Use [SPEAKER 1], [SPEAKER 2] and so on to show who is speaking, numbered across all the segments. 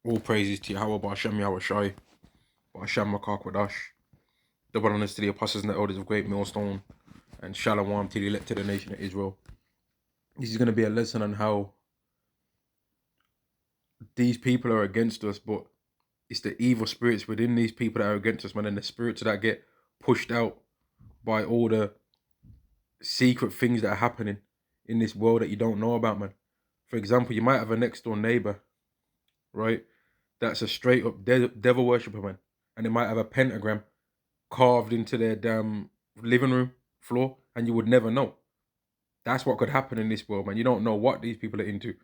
[SPEAKER 1] All praises to Yahawah, Ba'ashem Yahweh Shai, Ba'ashem Makakwadash. Double honors to the apostles and the elders of Great Millstone, and Shalom to the elected nation of Israel. This is going to be a lesson on how these people are against us, but it's the evil spirits within these people that are against us, man, and the spirits that get pushed out by all the secret things that are happening in this world that you don't know about, man. For example, you might have a next door neighbor, right, that's a straight up devil worshipper, man, and they might have a pentagram carved into their damn living room floor, and you would never know. That's what could happen in this world, man. You don't know what these people are into.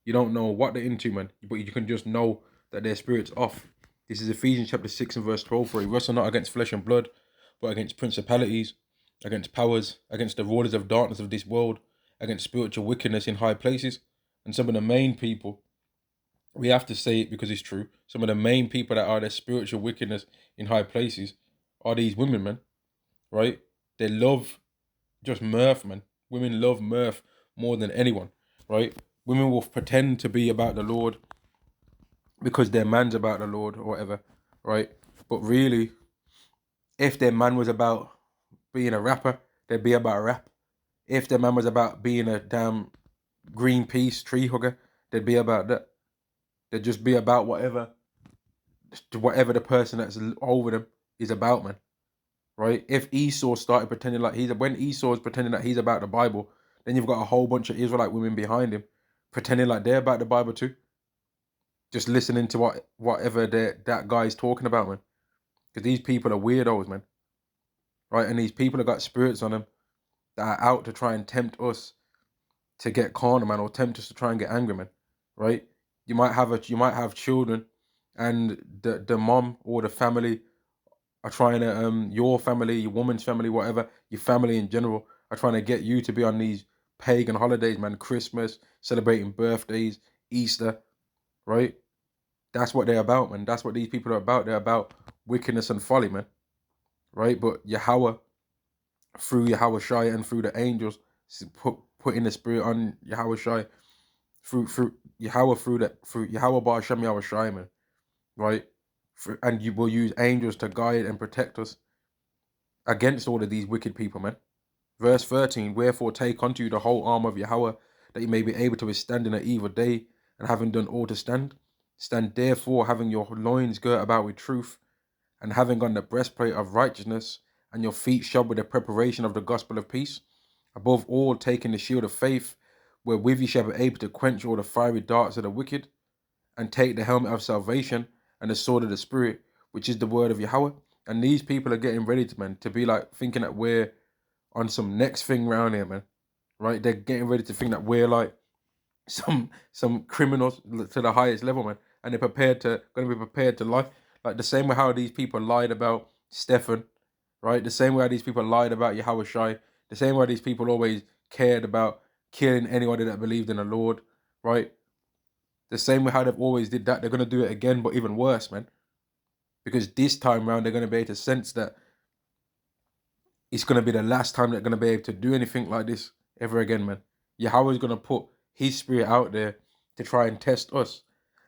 [SPEAKER 1] You don't know what they're into, man. But you can just know that their spirit's off. This is Ephesians chapter 6 and verse 12. For we wrestle not against flesh and blood, but against principalities, against powers, against the rulers of darkness of this world, against spiritual wickedness in high places. And some of the main people, we have to say it because it's true, some of the main people that are their spiritual wickedness in high places are these women, man. Right? They love just mirth, man. Women love mirth more than anyone, right? Women will pretend to be about the Lord because their man's about the Lord or whatever, right? But really, if their man was about being a rapper, they'd be about rap. If their man was about being a damn Greenpeace tree hugger, they'd be about that. They'd just be about whatever the person that's over them is about, man. Right? If Esau started pretending like when Esau is pretending that he's about the Bible, then you've got a whole bunch of Israelite women behind him pretending like they're about the Bible too. Just listening to whatever that guy's talking about, man. Because these people are weirdos, man. Right? And these people have got spirits on them that are out to try and tempt us to get carnal, man, or tempt us to try and get angry, man. Right? You might have children, and the mom or the family are trying to your family, your woman's family, whatever, your family in general, are trying to get you to be on these pagan holidays, man. Christmas, celebrating birthdays, Easter, right? That's what they're about, man. That's what these people are about. They're about wickedness and folly, man. Right? But Yahawah, through Yahawah Shai and through the angels, putting the spirit on Yahawah Shai, through Yahawah, through Yahawah Ba'ashem Yahweh Shai, man. Right? And you will use angels to guide and protect us against all of these wicked people, man. Verse 13, wherefore take unto you the whole arm of Yahawah, that you may be able to withstand in an evil day, and having done all to stand. Stand therefore, having your loins girt about with truth, and having on the breastplate of righteousness, and your feet shod with the preparation of the gospel of peace. Above all, taking the shield of faith, wherewith ye shall be able to quench all the fiery darts of the wicked, and take the helmet of salvation and the sword of the Spirit, which is the word of Yahawah. And these people are getting ready to, man, to be like thinking that we're on some next thing round here, man. Right? They're getting ready to think that we're like some criminals to the highest level, man. And they're gonna be prepared to lie. Like the same way how these people lied about Stephen, right? The same way how these people lied about Yahweh Shai, the same way these people always cared about killing anybody that believed in the Lord, right? The same way how they've always did that, they're gonna do it again, but even worse, man. Because this time round, they're gonna be able to sense that it's going to be the last time they're going to be able to do anything like this ever again, man. Yahweh is going to put his spirit out there to try and test us.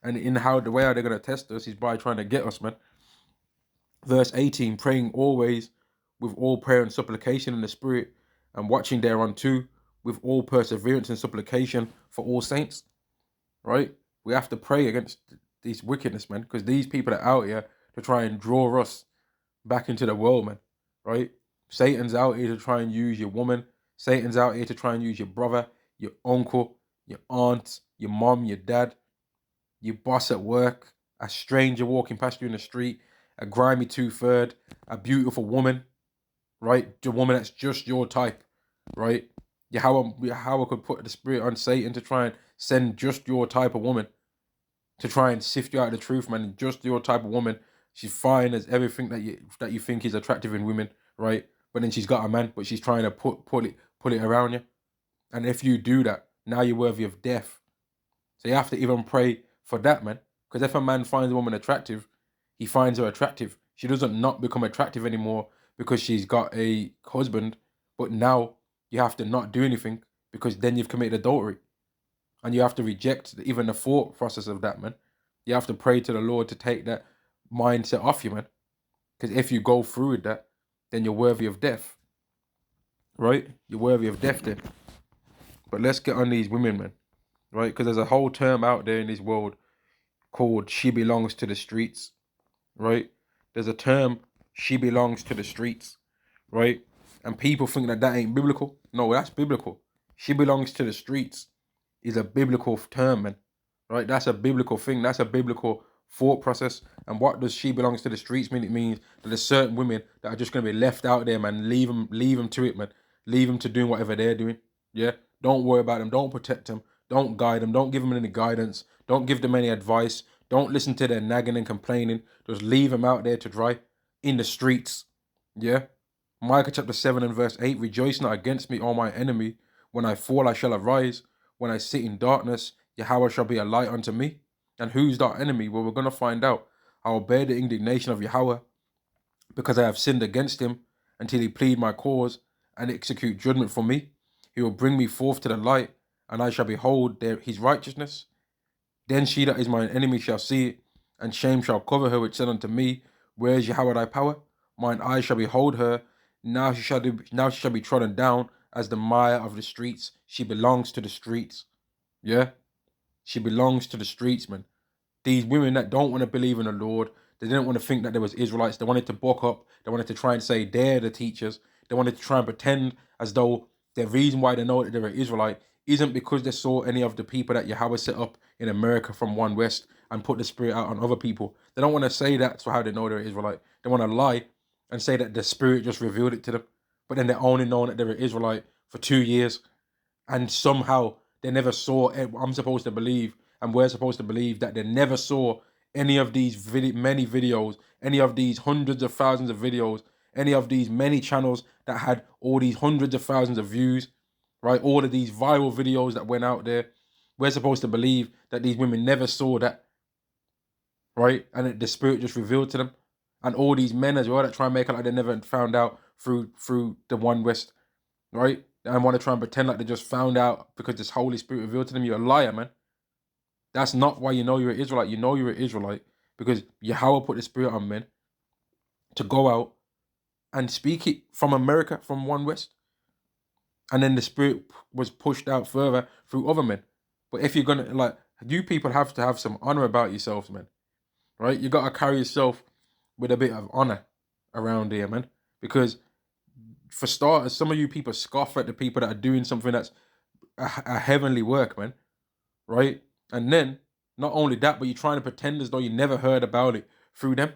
[SPEAKER 1] And the way how they're going to test us is by trying to get us, man. Verse 18, praying always with all prayer and supplication in the spirit, and watching thereunto with all perseverance and supplication for all saints. Right? We have to pray against these wickedness, man, because these people are out here to try and draw us back into the world, man. Right? Satan's out here to try and use your woman. Satan's out here to try and use your brother, your uncle, your aunt, your mom, your dad, your boss at work, a stranger walking past you in the street, a grimy two-third, a beautiful woman, right? The woman that's just your type, right? Yahweh could put the spirit on Satan to try and send just your type of woman to try and sift you out of the truth, man. Just your type of woman. She's fine as everything that you think is attractive in women, right? But then she's got a man, but she's trying to pull it around you. And if you do that, now you're worthy of death. So you have to even pray for that, man. Because if a man finds a woman attractive, he finds her attractive. She doesn't not become attractive anymore because she's got a husband. But now you have to not do anything because then you've committed adultery. And you have to reject even the thought process of that, man. You have to pray to the Lord to take that mindset off you, man. Because if you go through with that, then you're worthy of death. Right? You're worthy of death then. But let's get on these women, man. Right? Because there's a whole term out there in this world called she belongs to the streets. Right? There's a term, she belongs to the streets. Right? And people think that that ain't biblical. No, that's biblical. She belongs to the streets is a biblical term, man. Right? That's a biblical thing. That's a biblical thought process. And what does she belongs to the streets mean? It means that there's certain women that are just going to be left out there, man. Leave them to it, man. Leave them to doing whatever they're doing. Yeah? Don't worry about them. Don't protect them. Don't guide them. Don't give them any guidance. Don't give them any advice. Don't listen to their nagging and complaining. Just leave them out there to dry in the streets. Yeah? Micah chapter 7 and verse 8, rejoice not against me, O my enemy. When I fall, I shall arise. When I sit in darkness, Yahawah shall be a light unto me. And who's that enemy? Well, we're going to find out. I will bear the indignation of Yahawah because I have sinned against him until he plead my cause and execute judgment for me. He will bring me forth to the light, and I shall behold his righteousness. Then she that is mine enemy shall see it, and shame shall cover her, which said unto me, where is Yahawah thy power? Mine eyes shall behold her. Now she shall be trodden down as the mire of the streets. She belongs to the streets. Yeah? She belongs to the streets, man. These women that don't want to believe in the Lord, they didn't want to think that there was Israelites. They wanted to buck up. They wanted to try and say they're the teachers. They wanted to try and pretend as though the reason why they know that they're an Israelite isn't because they saw any of the people that Yahawah set up in America from One West and put the spirit out on other people. They don't want to say that's how they know they're Israelite. They want to lie and say that the spirit just revealed it to them. But then they're only known that they're an Israelite for 2 years. And somehow they never saw, I'm supposed to believe, and we're supposed to believe that they never saw any of these many videos, any of these hundreds of thousands of videos, any of these many channels that had all these hundreds of thousands of views, right? All of these viral videos that went out there. We're supposed to believe that these women never saw that, right? And that the spirit just revealed to them. And all these men as well that try and make it like they never found out through the One West, right? And want to try and pretend like they just found out because this Holy Spirit revealed to them. You're a liar, man. That's not why you know you're an Israelite. You know you're an Israelite because Yahawah put the spirit on men to go out and speak it from America, from One West. And then the spirit was pushed out further through other men. But if you're going to, like, you people have to have some honor about yourselves, man. Right? You got to carry yourself with a bit of honor around here, man. Because for starters, some of you people scoff at the people that are doing something that's a heavenly work, man. Right? And then, not only that, but you're trying to pretend as though you never heard about it through them.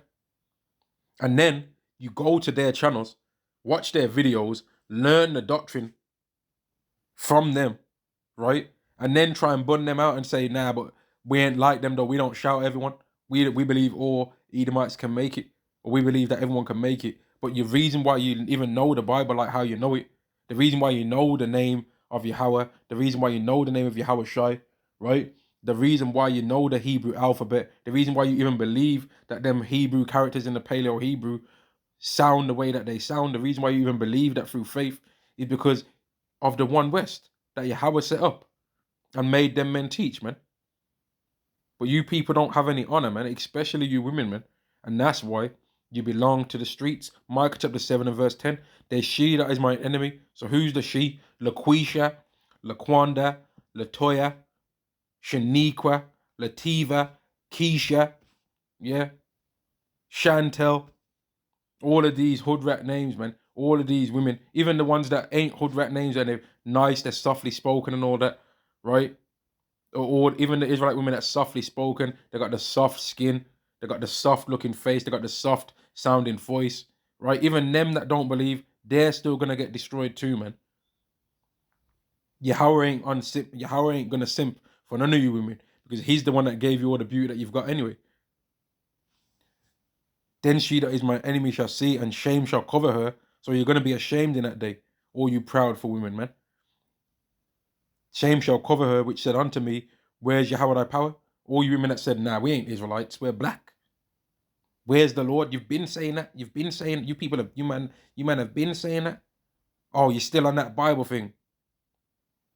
[SPEAKER 1] And then you go to their channels, watch their videos, learn the doctrine from them, right? And then try and bun them out and say, nah, but we ain't like them though. We don't shout everyone. We believe all Edomites can make it, or we believe that everyone can make it. But the reason why you even know the Bible like how you know it, the reason why you know the name of Yahawah, the reason why you know the name of Yahawah Shai, right? The reason why you know the Hebrew alphabet, the reason why you even believe that them Hebrew characters in the Paleo Hebrew sound the way that they sound, the reason why you even believe that through faith is because of the One West that Yahawah set up and made them men teach, man. But you people don't have any honor, man, especially you women, man. And that's why you belong to the streets. Micah chapter 7 and verse 10. There's she that is my enemy. So who's the she? LaQuisha, LaQuanda, Latoya, Shaniqua, Lativa, Keisha, yeah, Chantel, all of these hood rat names, man. All of these women, even the ones that ain't hood rat names and they're nice, they're softly spoken and all that, right? Or even the Israelite women that's softly spoken, they got the soft skin, they got the soft looking face, they got the soft sounding voice, right? Even them that don't believe, they're still gonna get destroyed too, man. Yahawah ain't gonna simp for none of you women because he's the one that gave you all the beauty that you've got anyway. Then she that is my enemy shall see, and shame shall cover her. So you're gonna be ashamed in that day, all you proudful women, man. Shame shall cover her, which said unto me, where's Yahawah thy power? All you women that said, nah, we ain't Israelites, we're black. Where's the Lord? You've been saying that. You've been saying, you man have been saying that. Oh, you're still on that Bible thing.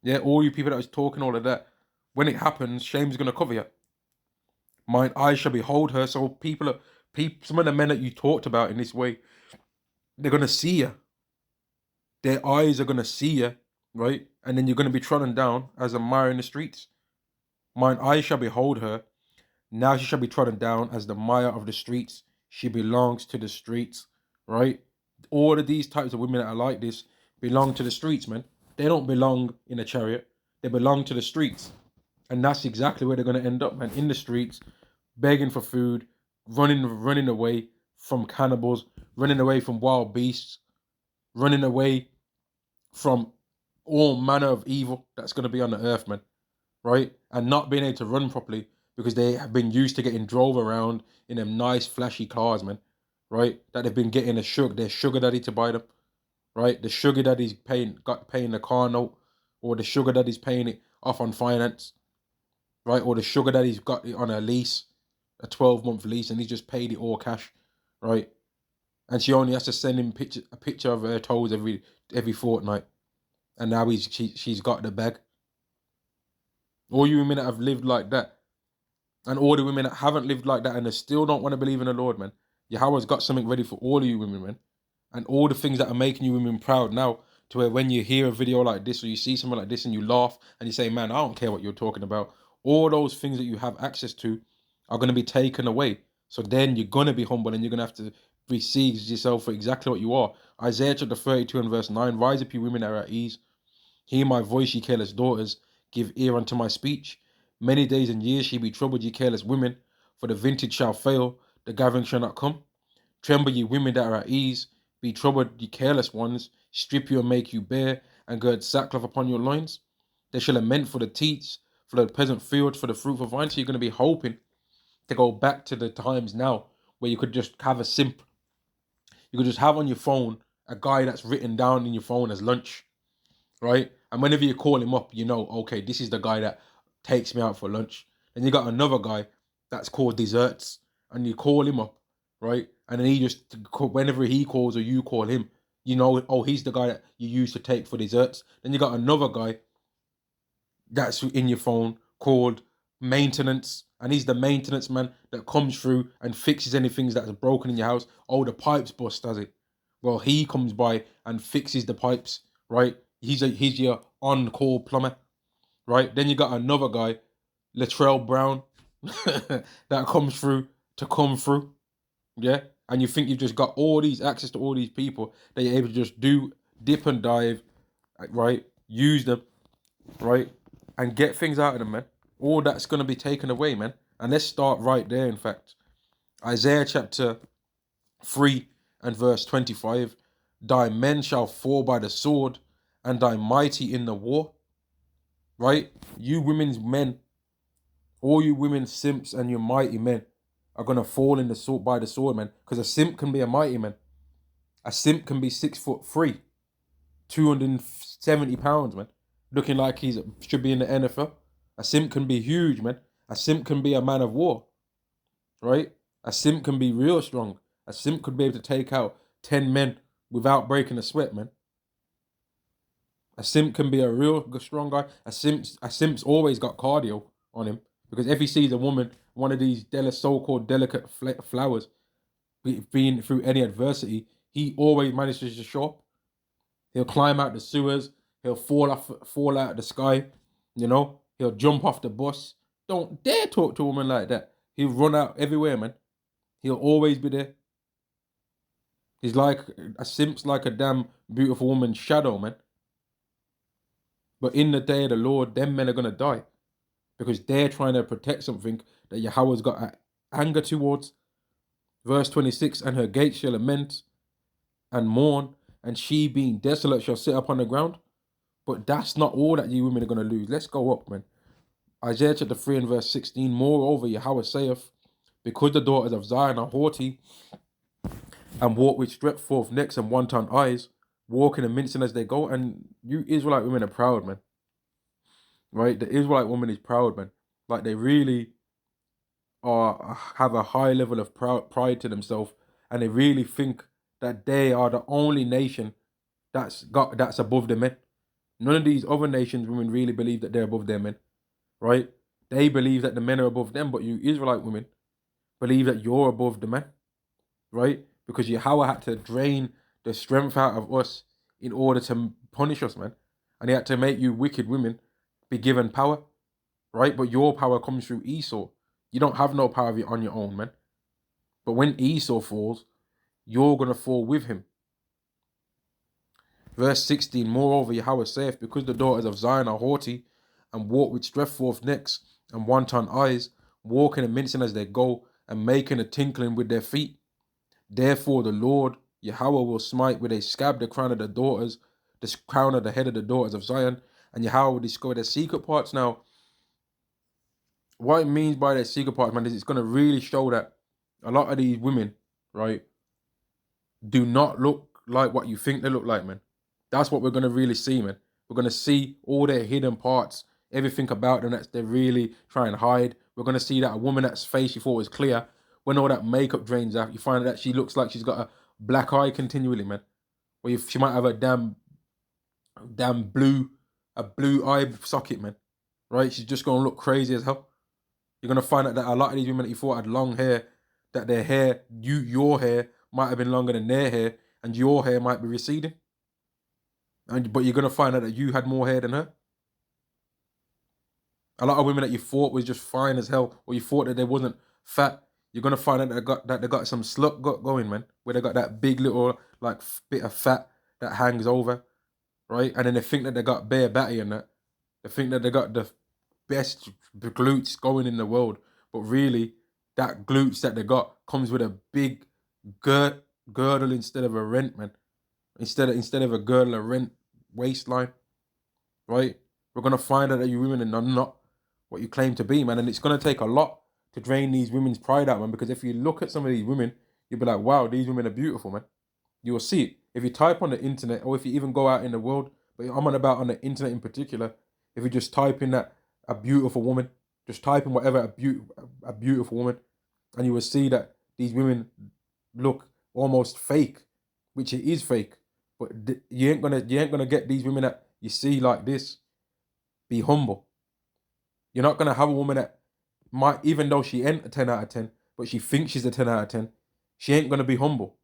[SPEAKER 1] Yeah, all you people that was talking all of that. When it happens, shame's gonna cover you. Mine eyes shall behold her. So some of the men that you talked about in this way, they're gonna see you. Their eyes are gonna see you, right? And then you're gonna be trodden down as a mire in the streets. Mine eyes shall behold her. Now she shall be trodden down as the mire of the streets. She belongs to the streets, right? All of these types of women that are like this belong to the streets, man. They don't belong in a chariot. They belong to the streets. And that's exactly where they're going to end up, man. In the streets, begging for food, running away from cannibals, running away from wild beasts, running away from all manner of evil that's going to be on the earth, man. Right? And not being able to run properly because they have been used to getting drove around in them nice flashy cars, man. Right? That they've been getting their sugar daddy to buy them. Right? The sugar daddy's paying the car note, or the sugar daddy's paying it off on finance, right? Or the sugar daddy's got it on a lease, a 12-month lease, and he's just paid it all cash, right? And she only has to send him a picture of her toes every fortnight, and now she's got the bag. All you women that have lived like that, and all the women that haven't lived like that and they still don't want to believe in the Lord, man. Yahawah's got something ready for all of you women, man. And all the things that are making you women proud now, to where when you hear a video like this or you see something like this and you laugh and you say, man, I don't care what you're talking about. All those things that you have access to are going to be taken away. So then you're going to be humble and you're going to have to receive yourself for exactly what you are. Isaiah chapter 32 and verse 9, rise up, you women that are at ease. Hear my voice, ye careless daughters. Give ear unto my speech. Many days and years she be troubled, ye careless women. For the vintage shall fail, the gathering shall not come. Tremble, ye women that are at ease. Be troubled, ye careless ones. Strip you and make you bare, and gird sackcloth upon your loins. They shall lament for the teats, for the pleasant fields, for the fruitful vine. So you're going to be hoping to go back to the times now where you could just have a simp. You could just have on your phone a guy that's written down in your phone as lunch, right? And whenever you call him up, you know, okay, this is the guy that takes me out for lunch. Then you got another guy that's called desserts, and you call him up, right? And then he just, whenever he calls or you call him, you know, oh, he's the guy that you use to take for desserts. Then you got another guy that's in your phone called maintenance, and he's the maintenance man that comes through and fixes anything that's broken in your house. Oh, the pipes bust, does it? Well, he comes by and fixes the pipes, right? He's your on-call plumber, right? Then you got another guy, Latrell Brown, that comes through to come through, yeah? And you think you've just got all these access to all these people that you're able to just dip and dive, right? Use them, right? And get things out of them, man. All that's going to be taken away, man. And let's start right there, in fact. Isaiah chapter 3 and verse 25. Thy men shall fall by the sword, and thy mighty in the war. Right? You women's men, all you women simps and your mighty men are going to fall in the sword by the sword, man. Because a simp can be a mighty man. A simp can be 6'3", 270 pounds, man. Looking like he should be in the NFL. A simp can be huge, man. A simp can be a man of war, right? A simp can be real strong. A simp could be able to take out 10 men without breaking a sweat, man. A simp can be a real strong guy. A simp's always got cardio on him, because if he sees a woman, one of these so-called delicate flowers, being through any adversity, he always manages to show up. He'll climb out the sewers. He'll fall out of the sky. You know, he'll jump off the bus. Don't dare talk to a woman like that. He'll run out everywhere, man. He'll always be there. He's like a simp's like a damn beautiful woman's shadow, man. But in the day of the Lord, them men are gonna die because they're trying to protect something that Yahawah's got anger towards. Verse 26: and her gates shall lament and mourn, and she being desolate shall sit upon the ground. But that's not all that you women are going to lose. Let's go up, man. Isaiah chapter 3 and verse 16. Moreover, Yahawah saith, because the daughters of Zion are haughty, and walk with stretched forth necks and wanton eyes, walking and mincing as they go. And you Israelite women are proud, man. Right? The Israelite woman is proud, man. Like they really have a high level of pride to themselves, and they really think that they are the only nation that's above the men. None of these other nations women really believe that they're above their men, right? They believe that the men are above them, but you Israelite women believe that you're above the men, right? Because Yahawah had to drain the strength out of us in order to punish us, man. And he had to make you wicked women be given power, right? But your power comes through Esau. You don't have no power on your own, man. But when Esau falls, you're going to fall with him. Verse 16, moreover, Yahawah saith, because the daughters of Zion are haughty, and walk with stretched forth necks, and wanton eyes, walking and mincing as they go, and making a tinkling with their feet. Therefore the Lord, Yahawah, will smite with a scab the crown of the daughters, the crown of the head of the daughters of Zion, and Yahawah will discover their secret parts. Now, what it means by their secret parts, man, is it's going to really show that a lot of these women, right, do not look like what you think they look like, man. That's what we're going to really see, man. We're going to see all their hidden parts, everything about them that they're really trying to hide. We're going to see that a woman that's face you thought was clear, when all that makeup drains out, you find that she looks like she's got a black eye continually, man. Or she might have a damn blue eye socket, man. Right? She's just going to look crazy as hell. You're going to find out that a lot of these women that you thought had long hair, that their hair, your hair, might have been longer than their hair, and your hair might be receding. But you're going to find out that you had more hair than her. A lot of women that you thought was just fine as hell, or you thought that they wasn't fat, you're going to find out that they got some slut going, man, where they got that big little, like, bit of fat that hangs over, right? And then they think that they got bare batty and that. They think that they got the best glutes going in the world, but really, that glutes that they got comes with a big girdle instead of a rent, man. Instead of a girdle, a rent waistline, right? We're gonna find out that you women are not what you claim to be, man, and it's gonna take a lot to drain these women's pride out, man. Because if you look at some of these women, you'll be like, wow, these women are beautiful, man. You will see it if you type on the internet, or if you even go out in the world. But I'm on about on the internet in particular. If you just type in that a beautiful woman, just type in whatever a beautiful woman, and you will see that these women look almost fake, which it is fake. But you ain't gonna get these women that you see like this be humble. You're not gonna have a woman that might, even though she ain't a 10 out of 10, but she thinks she's a 10 out of 10, she ain't gonna be humble.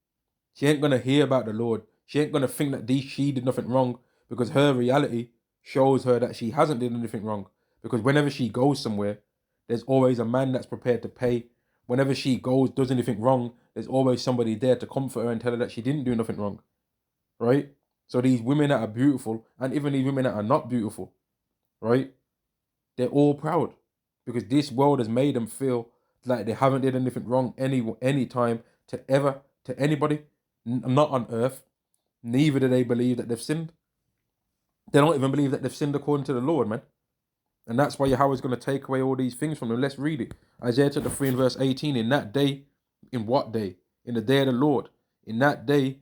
[SPEAKER 1] She ain't gonna hear about the Lord. She ain't gonna think that she did nothing wrong, because her reality shows her that she hasn't did anything wrong. Because whenever she goes somewhere, there's always a man that's prepared to pay. Whenever she does anything wrong, there's always somebody there to comfort her and tell her that she didn't do nothing wrong. Right? So these women that are beautiful, and even these women that are not beautiful, right? They're all proud, because this world has made them feel like they haven't did anything wrong any time to anybody, not on earth. Neither do they believe that they've sinned. They don't even believe that they've sinned according to the Lord, man. And that's why Yahawah is going to take away all these things from them. Let's read it. Isaiah chapter 3 and verse 18. In that day, in what day? In the day of the Lord. In that day,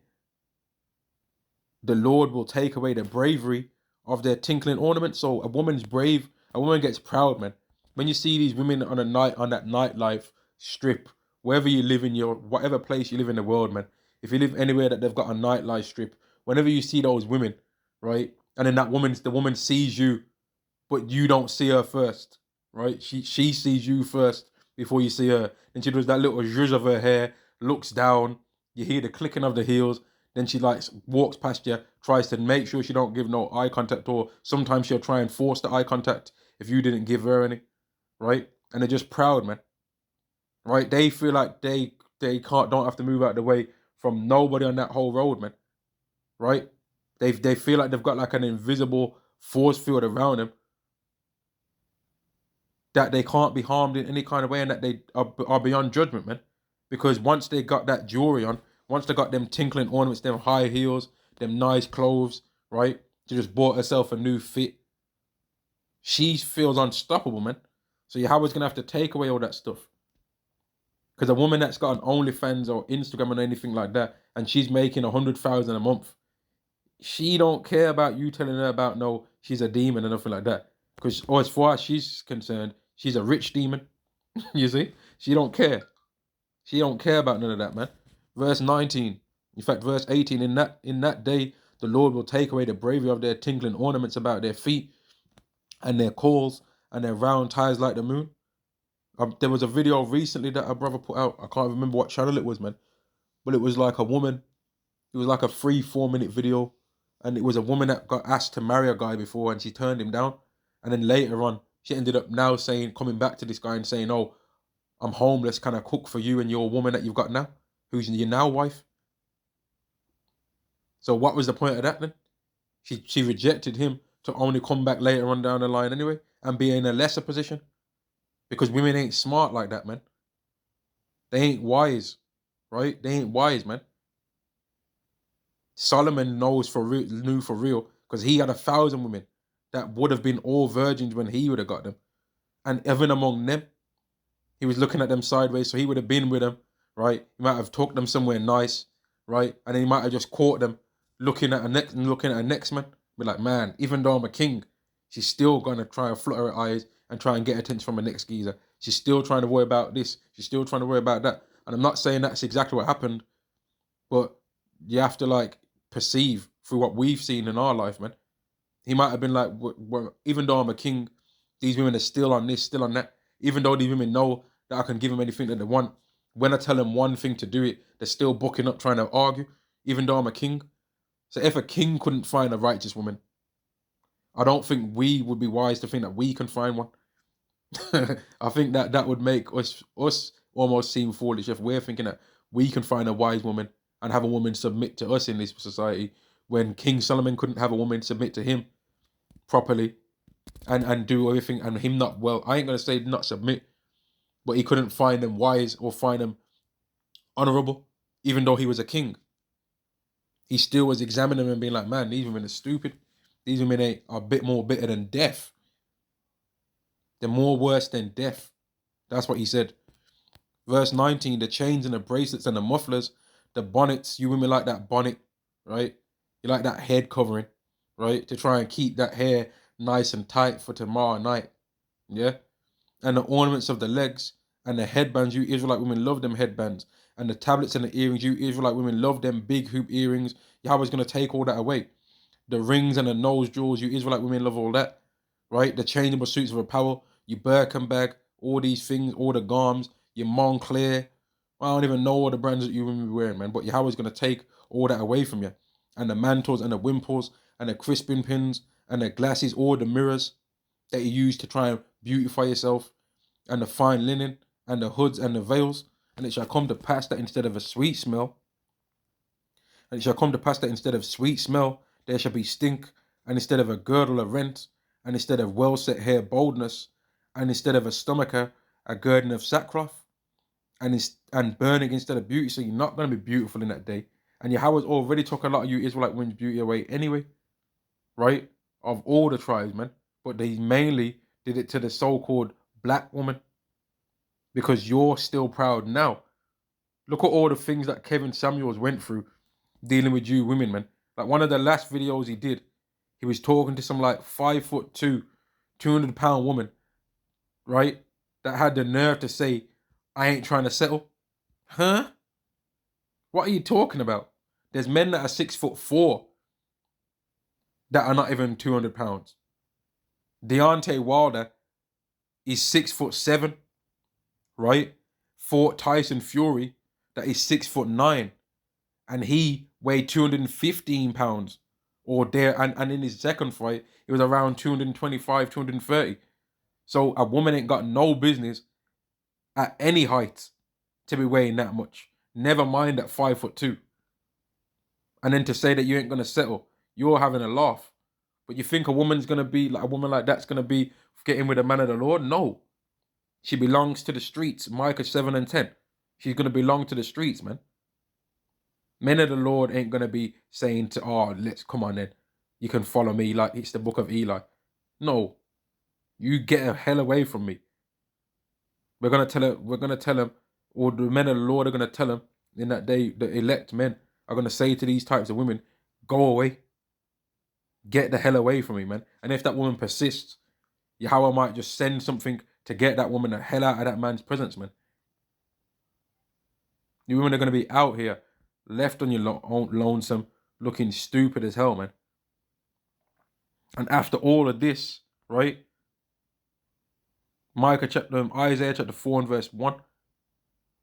[SPEAKER 1] the Lord will take away the bravery of their tinkling ornaments. So a woman's brave, a woman gets proud, man. When you see these women on that nightlife strip, wherever you live in whatever place you live in the world, man. If you live anywhere that they've got a nightlife strip, whenever you see those women, right? And then the woman sees you, but you don't see her first, right? She sees you first before you see her. Then she does that little zhuzh of her hair, looks down, you hear the clicking of the heels, then she like walks past you, tries to make sure she don't give no eye contact, or sometimes she'll try and force the eye contact if you didn't give her any, right? And they're just proud, man, right? They feel like they don't have to move out of the way from nobody on that whole road, man, right? They feel like they've got like an invisible force field around them, that they can't be harmed in any kind of way, and that they are beyond judgment, man. Because once they got that jewelry on, once they got them tinkling ornaments, them high heels, them nice clothes, right? She just bought herself a new fit. She feels unstoppable, man. So Yahawah's going to have to take away all that stuff. Because a woman that's got an OnlyFans or Instagram or anything like that, and she's making 100,000 a month, she don't care about you telling her about no, she's a demon or nothing like that. Because as far as she's concerned, she's a rich demon. You see? She don't care. She don't care about none of that, man. Verse 19. In fact, verse 18. In that day, the Lord will take away the bravery of their tinkling ornaments about their feet and their calls and their round tires like the moon. There was a video recently that a brother put out. I can't remember what channel it was, man. But it was like a woman. It was like a 3-4 minute video. And it was a woman that got asked to marry a guy before and she turned him down. And then later on, she ended up now coming back to this guy and saying, oh, I'm homeless, can I cook for you and your woman that you've got now? Who's your now wife? So what was the point of that then? She rejected him to only come back later on down the line anyway and be in a lesser position. Because women ain't smart like that, man. They ain't wise, right? They ain't wise, man. Solomon knew for real, because he had 1,000 women that would have been all virgins when he would have got them. And even among them, he was looking at them sideways, so he would have been with them, right? He might have took them somewhere nice, right? And then he might have just caught them looking at a next man. Be like, man, even though I'm a king, she's still gonna try and flutter her eyes and try and get attention from a next geezer. She's still trying to worry about this. She's still trying to worry about that. And I'm not saying that's exactly what happened, but you have to like perceive through what we've seen in our life, man. He might have been like, even though I'm a king, these women are still on this, still on that. Even though these women know that I can give them anything that they want, when I tell them one thing to do it, they're still booking up trying to argue, even though I'm a king. So if a king couldn't find a righteous woman, I don't think we would be wise to think that we can find one. I think that would make us almost seem foolish if we're thinking that we can find a wise woman and have a woman submit to us in this society, when King Solomon couldn't have a woman submit to him properly and do everything, and him not, well, I ain't gonna say not submit, but he couldn't find them wise or find them honorable, even though he was a king. He still was examining them and being like, man, these women are stupid. These women are a bit more bitter than death. They're more worse than death. That's what he said. Verse 19, the chains and the bracelets and the mufflers, the bonnets, you women like that bonnet, right? You like that head covering, right? To try and keep that hair nice and tight for tomorrow night, yeah? And the ornaments of the legs and the headbands, you Israelite women love them headbands. And the tablets and the earrings, you Israelite women love them big hoop earrings. Yahweh's going to take all that away. The rings and the nose jewels, you Israelite women love all that, right? The changeable suits of apparel, your Birkin bag, all these things, all the garms, your Montclair. I don't even know all the brands that you women be wearing, man. But Yahweh's going to take all that away from you. And the mantles and the wimples and the crisping pins and the glasses, all the mirrors that you use to try and beautify yourself, and the fine linen and the hoods and the veils. And it shall come to pass that instead of a sweet smell, there shall be stink, and instead of a girdle, a rent, and instead of well set hair, boldness, and instead of a stomacher, a girding of sackcloth, and burning instead of beauty. So you're not going to be beautiful in that day. And Yahweh's already took a lot of you Israelite women's beauty away anyway, right? Of all the tribes, man. But they mainly did it to the so-called black woman, because you're still proud now. Look at all the things that Kevin Samuels went through dealing with you women, man. Like one of the last videos he did, he was talking to some like 5'2", 200-pound woman, right? That had the nerve to say, I ain't trying to settle. Huh? What are you talking about? There's men that are 6'4" that are not even 200 pounds. Deontay Wilder is 6'7", right? Fought Tyson Fury that is 6'9", and he weighed 215 pounds or there. And in his second fight, it was around 225, 230. So a woman ain't got no business at any height to be weighing that much. Never mind at 5'2". And then to say that you ain't gonna settle, you're having a laugh. But you think a woman's gonna be like, a woman like that's gonna be getting with a man of the Lord? No. She belongs to the streets. Micah 7 and 10. She's gonna belong to the streets, man. Men of the Lord ain't gonna be saying to, oh, let's come on then. You can follow me like it's the book of Eli. No. You get the hell away from me. We're gonna tell him, or the men of the Lord are gonna tell him in that day, the elect men are gonna say to these types of women, go away. Get the hell away from me, man. And if that woman persists, Yahawah might just send something to get that woman the hell out of that man's presence, man. You women are gonna be out here, left on your lonesome, looking stupid as hell, man. And after all of this, right? Isaiah chapter 4 and verse 1.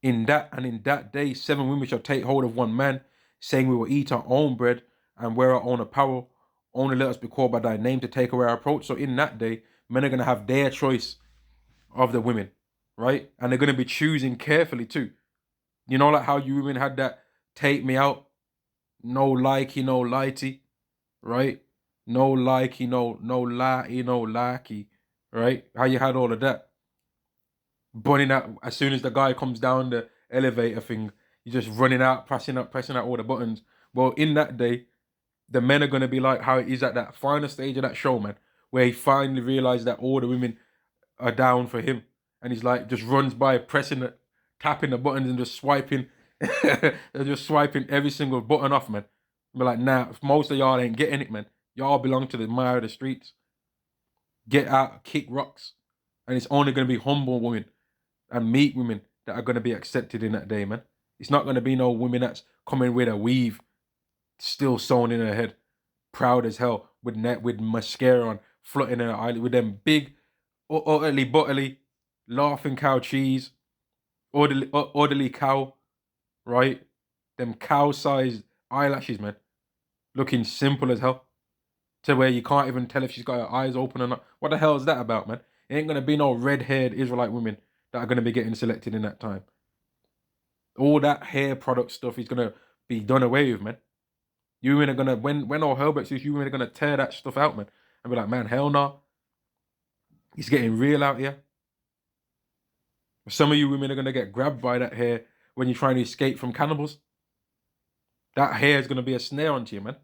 [SPEAKER 1] In that day, 7 women shall take hold of one man, saying, we will eat our own bread and wear our own apparel. Only let us be called by thy name to take away our approach. So in that day, men are going to have their choice of the women, right? And they're going to be choosing carefully too. You know, like how you women had that take me out, no likey, no lighty, right? No likey, no lighty, no likey, right? How you had all of that. Running out as soon as the guy comes down the elevator thing, you're just running out, pressing out all the buttons. Well, in that day, the men are gonna be like how it is at that final stage of that show, man, where he finally realized that all the women are down for him, and he's like just runs by, tapping the buttons and just swiping, they're just swiping every single button off, man. Be like, nah, most of y'all ain't getting it, man. Y'all belong to the mire of the streets. Get out, kick rocks, and it's only gonna be humble women and meek women that are gonna be accepted in that day, man. It's not gonna be no women that's coming with a weave still sewn in her head, proud as hell, with mascara on, flutting her eyelid, with them big, utterly butterly, laughing cow cheese, orderly cow, right? Them cow-sized eyelashes, man, looking simple as hell, to where you can't even tell if she's got her eyes open or not. What the hell is that about, man? It ain't gonna be no red-haired Israelite women that are gonna be getting selected in that time. All that hair product stuff is gonna be done away with, man. You women are gonna, when all hell breaks loose, you women are gonna tear that stuff out, man, and be like, man, hell no. It's getting real out here. Some of you women are gonna get grabbed by that hair when you're trying to escape from cannibals. That hair is gonna be a snare onto you, man.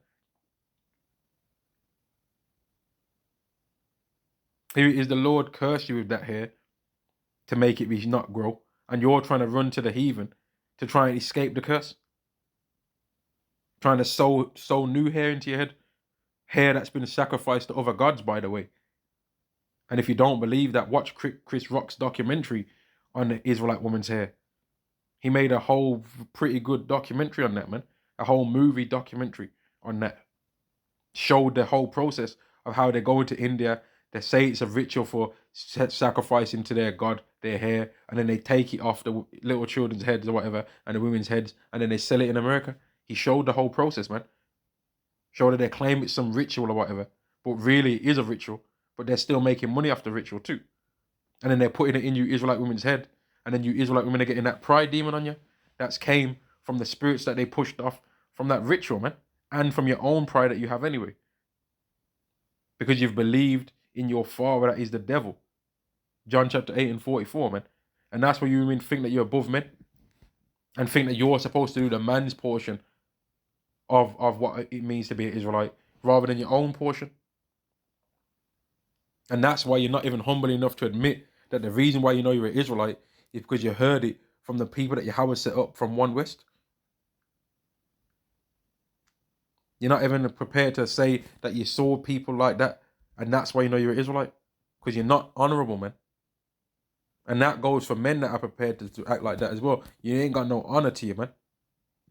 [SPEAKER 1] Here is the Lord curse you with that hair to make it be not grow, and you're trying to run to the heathen to try and escape the curse. Trying to sew new hair into your head. Hair that's been sacrificed to other gods, by the way. And if you don't believe that, watch Chris Rock's documentary on the Israelite woman's hair. He made a whole pretty good documentary on that, man. A whole movie documentary on that. Showed the whole process of how they go into India. They say it's a ritual for sacrificing to their god, their hair, and then they take it off the little children's heads or whatever, and the women's heads, and then they sell it in America. He showed the whole process, man. Showed that they claim it's some ritual or whatever, but really it is a ritual, but they're still making money off the ritual too. And then they're putting it in you Israelite women's head, and then you Israelite women are getting that pride demon on you. That's came from the spirits that they pushed off from that ritual, man, and from your own pride that you have anyway. Because you've believed in your father that is the devil. John chapter 8 and 44, man. And that's where you women think that you're above men, and think that you're supposed to do the man's portion of what it means to be an Israelite, rather than your own portion. And that's why you're not even humble enough to admit that the reason why you know you're an Israelite is because you heard it from the people that Yahawah set up from One West. You're not even prepared to say that you saw people like that, and that's why you know you're an Israelite, because you're not honorable, man. And that goes for men that are prepared to act like that as well. You ain't got no honor to you, man.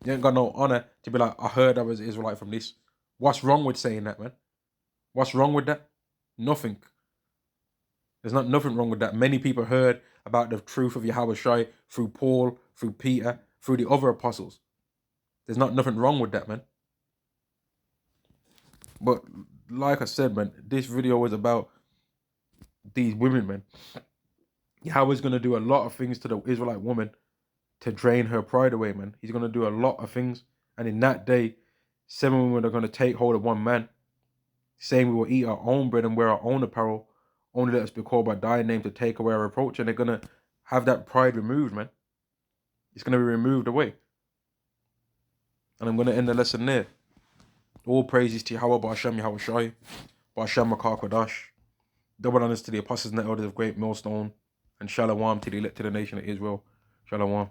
[SPEAKER 1] You ain't got no honor to be like, I heard I was an Israelite from this. What's wrong with saying that, man? What's wrong with that? Nothing. There's nothing wrong with that. Many people heard about the truth of Yahawah Shai through Paul, through Peter, through the other apostles. There's nothing wrong with that, man. But like I said, man, this video was about these women, man. Yahawah's going to do a lot of things to the Israelite woman to drain her pride away, man. He's going to do a lot of things. And in that day, 7 women are going to take hold of one man, saying we will eat our own bread and wear our own apparel. Only let us be called by thy name to take away our reproach. And they're going to have that pride removed, man. It's going to be removed away. And I'm going to end the lesson there. All praises to Yahawah, Ba'ashem Yahawah Shai, Ba'ashem Makar Kodash. Double honors to the apostles and the elders of Great Millstone. And Shalom to the elect to the nation of Israel. Shalom.